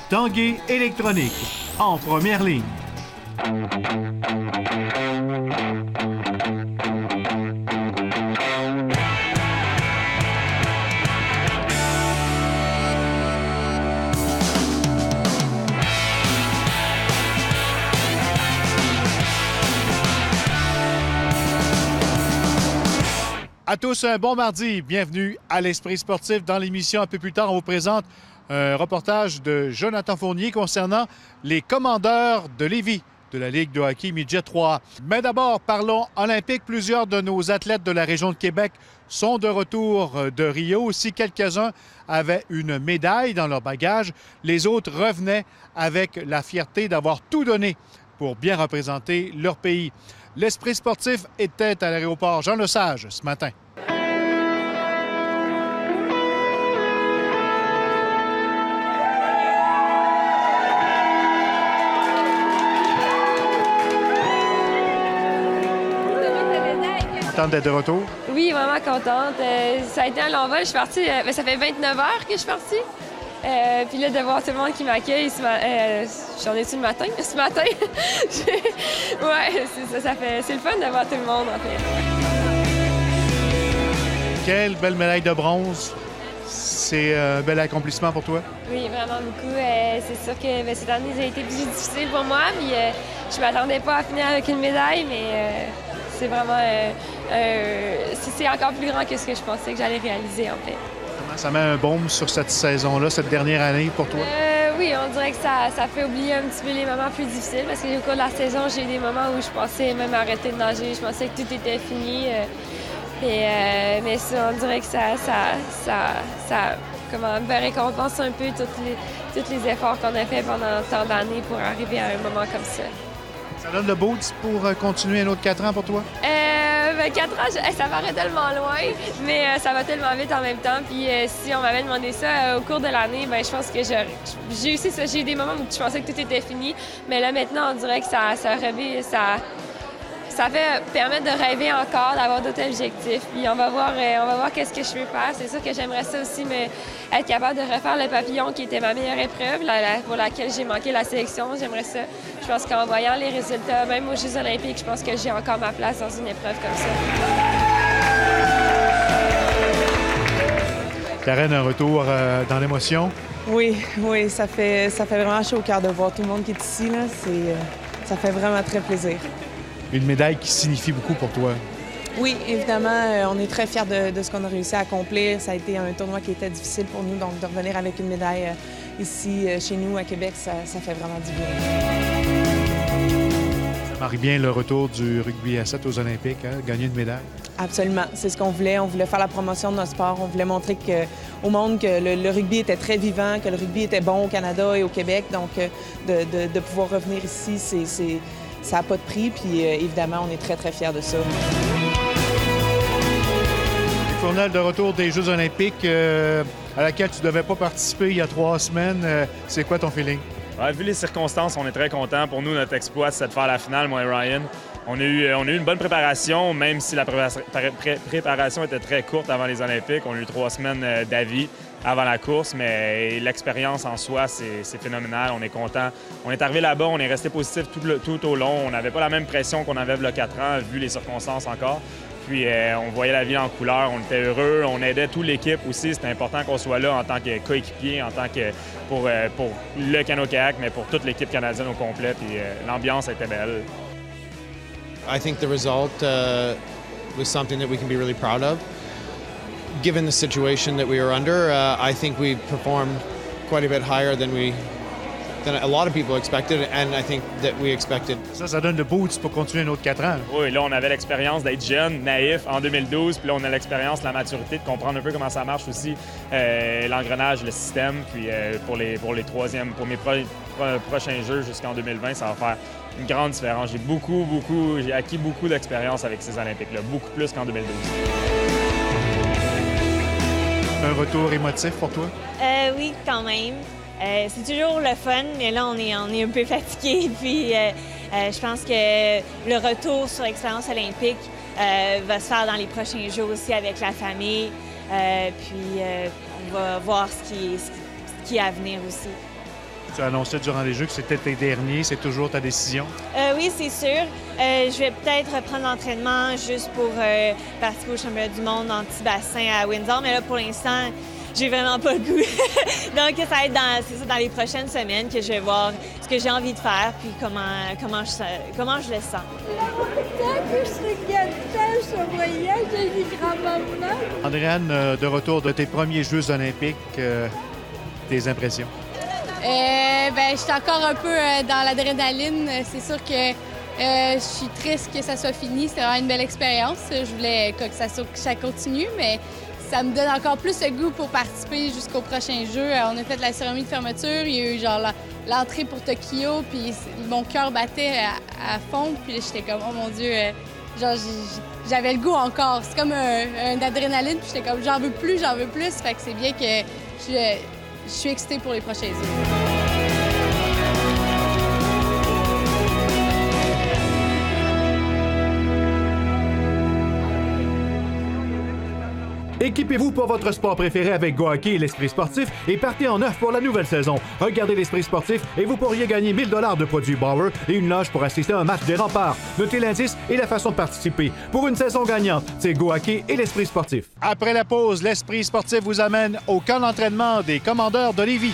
Tanguay électronique, en première ligne. À tous, un bon mardi. Bienvenue à l'Esprit sportif. Dans l'émission, un peu plus tard, on vous présente un reportage de Jonathan Fournier concernant les commandeurs de Lévis de la Ligue de hockey Midget 3A. Mais d'abord, parlons olympique. Plusieurs de nos athlètes de la région de Québec sont de retour de Rio. Aussi, quelques-uns avaient une médaille dans leur bagage. Les autres revenaient avec la fierté d'avoir tout donné pour bien représenter leur pays. L'Esprit sportif était à l'aéroport Jean-Lesage ce matin. Contente d'être de retour? Oui, vraiment contente. Ça a été un long vol. Je suis partie, ça fait 29 heures que je suis partie. Puis là, de voir tout le monde qui m'accueille, j'en ai-tu le matin? Ce matin? Ouais, c'est le fun de voir tout le monde, en fait. Quelle belle médaille de bronze. C'est un bel accomplissement pour toi? Oui, vraiment beaucoup. C'est sûr que cette année, ça a été plus difficile pour moi. Puis je m'attendais pas à finir avec une médaille, mais c'est vraiment... c'est encore plus grand que ce que je pensais que j'allais réaliser, en fait. Ça met un baume sur cette saison-là, cette dernière année pour toi? Oui, on dirait que ça fait oublier un petit peu les moments plus difficiles parce qu'au cours de la saison, j'ai eu des moments où je pensais même arrêter de nager. Je pensais que tout était fini. Mais ça, on dirait que ça me récompense un peu tous les efforts qu'on a fait pendant tant d'années pour arriver à un moment comme ça. Ça donne le boost pour continuer un autre 4 ans pour toi? 4 ans, ça paraît tellement loin, mais ça va tellement vite en même temps. Puis si on m'avait demandé ça au cours de l'année, bien, je pense que j'ai aussi ça. J'ai eu des moments où je pensais que tout était fini, mais là maintenant, on dirait que ça fait permettre de rêver encore, d'avoir d'autres objectifs. Puis on va voir qu'est-ce que je peux faire. C'est sûr que j'aimerais ça aussi, mais être capable de refaire le papillon qui était ma meilleure épreuve, pour laquelle j'ai manqué la sélection. J'aimerais ça. Je pense qu'en voyant les résultats, même aux Jeux olympiques, je pense que j'ai encore ma place dans une épreuve comme ça. Karen, un retour dans l'émotion? Oui, ça fait vraiment chaud au cœur de voir tout le monde qui est ici. Là. Ça fait vraiment très plaisir. Une médaille qui signifie beaucoup pour toi. Oui, évidemment, on est très fiers de ce qu'on a réussi à accomplir. Ça a été un tournoi qui était difficile pour nous, donc de revenir avec une médaille ici, chez nous, à Québec, ça fait vraiment du bien. Ça marie bien le retour du rugby à 7 aux Olympiques, hein? Gagner une médaille. Absolument, c'est ce qu'on voulait. On voulait faire la promotion de notre sport. On voulait montrer au monde que le rugby était très vivant, que le rugby était bon au Canada et au Québec. Donc, de pouvoir revenir ici, ça n'a pas de prix, puis évidemment, on est très, très fiers de ça. Fournel, de retour des Jeux olympiques à laquelle tu ne devais pas participer il y a 3 semaines. C'est quoi ton feeling? Ouais, vu les circonstances, on est très contents. Pour nous, notre exploit, c'est de faire la finale, moi et Ryan. On a eu une bonne préparation, même si la préparation était très courte avant les Olympiques. On a eu 3 semaines d'avis avant la course, mais l'expérience en soi, c'est phénoménal. On est content. On est arrivé là-bas, on est resté positif tout au long. On n'avait pas la même pression qu'on avait il y a 4 ans, vu les circonstances encore. Puis on voyait la vie en couleur, on était heureux, on aidait toute l'équipe aussi. C'était important qu'on soit là en tant que coéquipier, en tant que pour le canot-kayak, mais pour toute l'équipe canadienne au complet. Puis l'ambiance était belle. I think the result was something that we can be really proud of. Given the situation that we were under, I think we performed quite a bit higher than a lot of people expected, and I think that we expected. Ça donne le boost pour continuer un autre 4 ans. Oui, là, on avait l'expérience d'être jeune, naïf en 2012, puis là, on a l'expérience, la maturité de comprendre un peu comment ça marche aussi, l'engrenage, le système, puis pour mes prochains Jeux jusqu'en 2020, ça va faire une grande différence. J'ai acquis beaucoup d'expérience avec ces Olympiques-là, beaucoup plus qu'en 2012. Un retour émotif pour toi? Oui, quand même. C'est toujours le fun, mais là, on est un peu fatigué. Puis, je pense que le retour sur l'expérience olympique va se faire dans les prochains jours aussi avec la famille. Puis, on va voir ce qui est à venir aussi. Tu as annoncé durant les Jeux que c'était tes derniers. C'est toujours ta décision? Oui, c'est sûr. Je vais peut-être reprendre l'entraînement juste pour participer au championnat du monde anti-bassin à Windsor, mais là, pour l'instant, j'ai vraiment pas le goût. Donc, ça va être dans les prochaines semaines que je vais voir ce que j'ai envie de faire puis comment je le sens. Andréane, de retour de tes premiers Jeux olympiques, tes impressions? Je suis encore un peu dans l'adrénaline. C'est sûr que je suis triste que ça soit fini. C'était vraiment une belle expérience. Je voulais que ça continue, mais ça me donne encore plus le goût pour participer jusqu'au prochain jeu. On a fait la cérémonie de fermeture. Il y a eu l'entrée pour Tokyo, puis mon cœur battait à fond. Puis là, j'étais comme, oh mon Dieu, j'avais le goût encore. C'est comme un adrénaline, puis j'étais comme, j'en veux plus. Fait que c'est bien que je suis excitée pour les prochains jeux. Équipez-vous pour votre sport préféré avec GoHockey et l'Esprit sportif et partez en neuf pour la nouvelle saison. Regardez l'Esprit sportif et vous pourriez gagner 1000 $ de produits Bauer et une loge pour assister à un match des Remparts. Notez l'indice et la façon de participer. Pour une saison gagnante, c'est GoHockey et l'Esprit sportif. Après la pause, l'Esprit sportif vous amène au camp d'entraînement des Commandeurs de Lévis.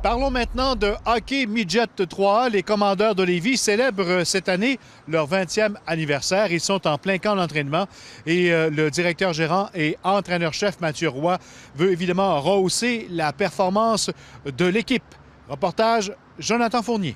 Parlons maintenant de hockey midget 3A. Les Commandeurs de Lévis célèbrent cette année leur 20e anniversaire. Ils sont en plein camp d'entraînement et le directeur gérant et entraîneur-chef Mathieu Roy veut évidemment rehausser la performance de l'équipe. Reportage Jonathan Fournier.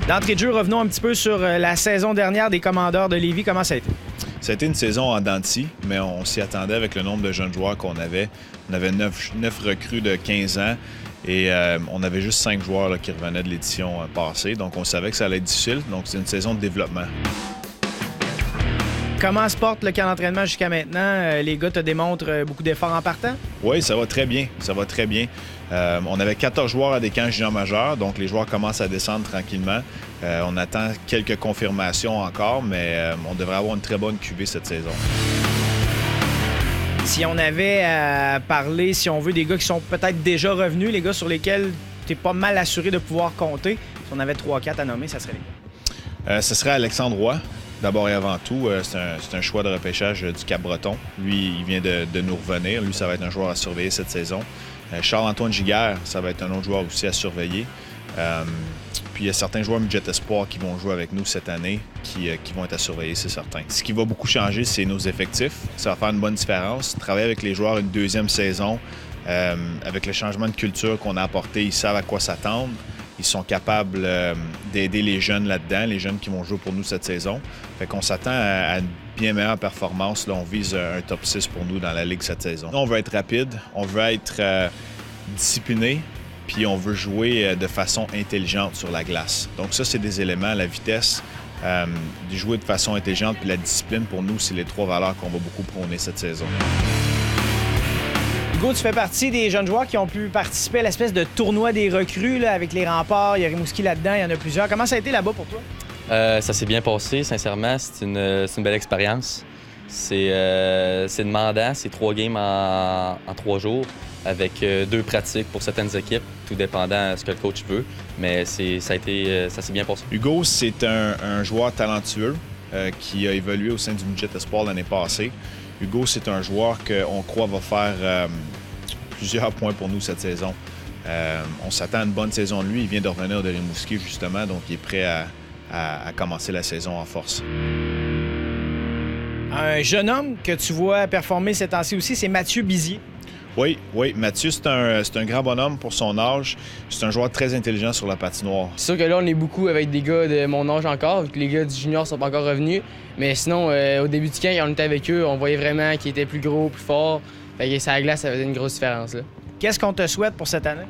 D'entrée de jeu, revenons un petit peu sur la saison dernière des Commandeurs de Lévis. Comment ça a été? Ça a été une saison en dents de scie, mais on s'y attendait avec le nombre de jeunes joueurs qu'on avait. On avait 9 recrues de 15 ans et on avait juste 5 joueurs là, qui revenaient de l'édition passée. Donc, on savait que ça allait être difficile. Donc, c'est une saison de développement. Comment se porte le camp d'entraînement jusqu'à maintenant? Les gars te démontrent beaucoup d'efforts en partant? Oui, ça va très bien. Ça va très bien. On avait 14 joueurs à des camps juniors majeurs, donc les joueurs commencent à descendre tranquillement. On attend quelques confirmations encore, mais on devrait avoir une très bonne QV cette saison. Si on avait à parler, si on veut, des gars qui sont peut-être déjà revenus, les gars sur lesquels tu es pas mal assuré de pouvoir compter, si on avait 3-4 à nommer, ça serait lesquels? Ce serait Alexandre Roy. D'abord et avant tout, c'est un choix de repêchage du Cap-Breton. Lui, il vient de nous revenir. Lui, ça va être un joueur à surveiller cette saison. Charles-Antoine Giguère, ça va être un autre joueur aussi à surveiller. Puis il y a certains joueurs midget espoir qui vont jouer avec nous cette année, qui vont être à surveiller, c'est certain. Ce qui va beaucoup changer, c'est nos effectifs. Ça va faire une bonne différence. Travailler avec les joueurs une deuxième saison, avec le changement de culture qu'on a apporté, ils savent à quoi s'attendre. Ils sont capables d'aider les jeunes là-dedans, les jeunes qui vont jouer pour nous cette saison. Fait qu'on s'attend à une bien meilleure performance. Là, on vise un top 6 pour nous dans la Ligue cette saison. On veut être rapide, on veut être discipliné, puis on veut jouer de façon intelligente sur la glace. Donc ça, c'est des éléments, la vitesse, de jouer de façon intelligente, puis la discipline, pour nous, c'est les 3 valeurs qu'on va beaucoup prôner cette saison. Hugo, tu fais partie des jeunes joueurs qui ont pu participer à l'espèce de tournoi des recrues là, avec les Remparts. Il y a Rimouski là-dedans, il y en a plusieurs. Comment ça a été là-bas pour toi? Ça s'est bien passé, sincèrement. C'est une belle expérience. C'est demandant. C'est 3 games en 3 jours avec 2 pratiques pour certaines équipes, tout dépendant de ce que le coach veut. Mais ça s'est bien passé. Hugo, c'est un joueur talentueux qui a évolué au sein du midget espoir l'année passée. Hugo, c'est un joueur qu'on croit va faire plusieurs points pour nous cette saison. On s'attend à une bonne saison de lui. Il vient de revenir de Rimouski, justement, donc il est prêt à commencer la saison en force. Un jeune homme que tu vois performer ces temps-ci aussi, c'est Mathieu Bizier. Oui, Mathieu, c'est un grand bonhomme pour son âge. C'est un joueur très intelligent sur la patinoire. C'est sûr que là, on est beaucoup avec des gars de mon âge encore, vu que les gars du junior sont pas encore revenus. Mais sinon, au début du camp, quand on était avec eux, on voyait vraiment qu'ils étaient plus gros, plus forts. Fait que sur la glace, ça faisait une grosse différence. Là. Qu'est-ce qu'on te souhaite pour cette année?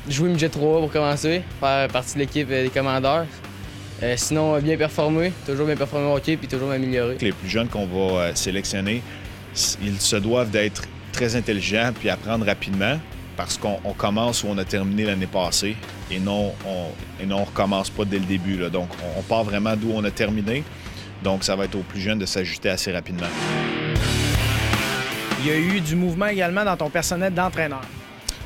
Jouer midget 3 pour commencer, faire partie de l'équipe des Commandeurs. Sinon, bien performer, toujours bien performer au hockey puis toujours m'améliorer. Les plus jeunes qu'on va sélectionner, ils se doivent d'être très intelligents puis apprendre rapidement parce qu'on commence où on a terminé l'année passée et non on recommence pas dès le début. Là. Donc, on part vraiment d'où on a terminé. Donc, ça va être aux plus jeunes de s'ajuster assez rapidement. Il y a eu du mouvement également dans ton personnel d'entraîneur.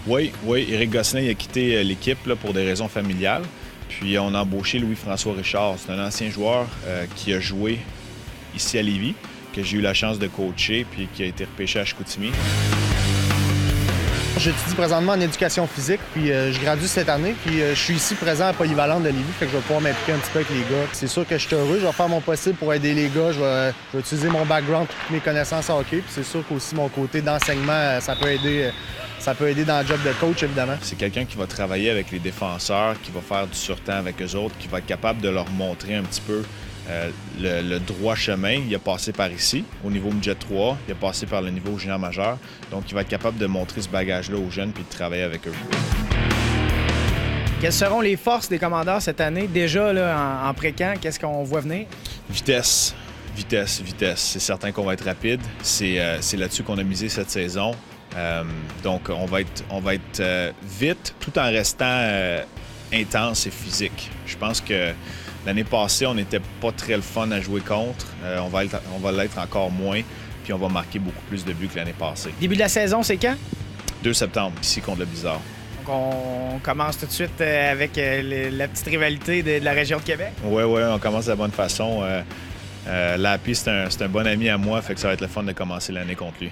Oui, Éric Gosselin a quitté l'équipe là, pour des raisons familiales. Puis on a embauché Louis-François Richard. C'est un ancien joueur qui a joué ici à Lévis, que j'ai eu la chance de coacher, puis qui a été repêché à Chicoutimi. J'étudie présentement en éducation physique, puis je gradue cette année, puis je suis ici présent à Polyvalente de Lévis, fait que je vais pouvoir m'impliquer un petit peu avec les gars. C'est sûr que je suis heureux, je vais faire mon possible pour aider les gars, je vais utiliser mon background, toutes mes connaissances en hockey, puis c'est sûr qu'aussi mon côté d'enseignement, ça peut aider dans le job de coach, évidemment. C'est quelqu'un qui va travailler avec les défenseurs, qui va faire du surtemps avec eux autres, qui va être capable de leur montrer un petit peu le droit chemin. Il a passé par ici, au niveau midget 3, il a passé par le niveau junior majeur. Donc, il va être capable de montrer ce bagage-là aux jeunes puis de travailler avec eux. Quelles seront les forces des commandeurs cette année? Déjà, là, en pré-camp, qu'est-ce qu'on voit venir? Vitesse. C'est certain qu'on va être rapide. C'est là-dessus qu'on a misé cette saison. Donc, on va être vite tout en restant intense et physique. Je pense que l'année passée, on n'était pas très le fun à jouer contre. On va l'être encore moins, puis on va marquer beaucoup plus de buts que l'année passée. Début de la saison, c'est quand? 2 septembre, ici contre le Blizzard. Donc, on commence tout de suite avec la petite rivalité de la région de Québec? Oui, on commence de la bonne façon. Lapi, c'est un bon ami à moi, fait que ça va être le fun de commencer l'année contre lui.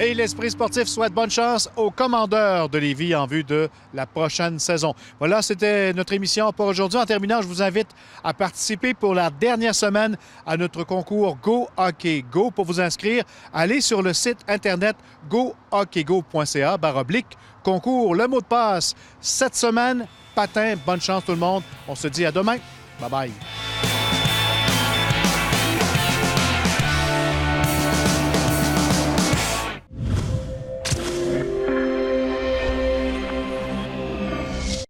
Et l'Esprit sportif souhaite bonne chance aux commandeurs de Lévis en vue de la prochaine saison. Voilà, c'était notre émission pour aujourd'hui. En terminant, je vous invite à participer pour la dernière semaine à notre concours Go Hockey Go. Pour vous inscrire, allez sur le site internet gohockeygo.ca/concours. Le mot de passe cette semaine, patin. Bonne chance tout le monde. On se dit à demain. Bye bye.